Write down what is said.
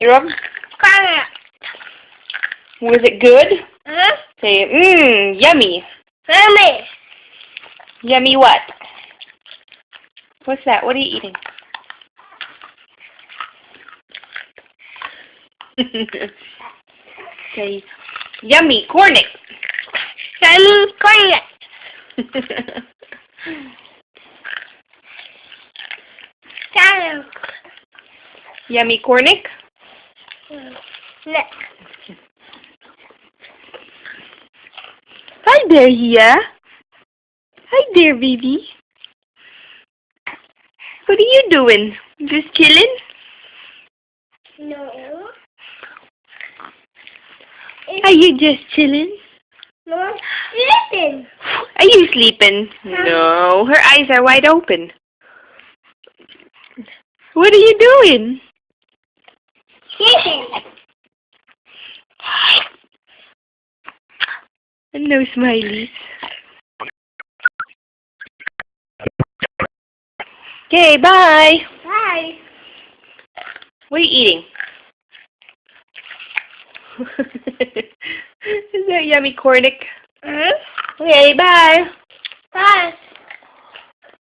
Rob, Cornet. was it good? Huh? Say, yummy. Mommy. Yummy what? What's that? What are you eating? Say, yummy cornic. Yummy cornet. Salad. Yummy cornic. Next. Hi there, Hia. Hi there, baby. What are you doing? Just chilling? No. Are you just chilling? No. Listen. Are you sleeping? No, her eyes are wide open. What are you doing? Listen. No smileys. Okay, bye. Bye. What are you eating? Is that yummy cornic? Huh? Okay, bye. Bye.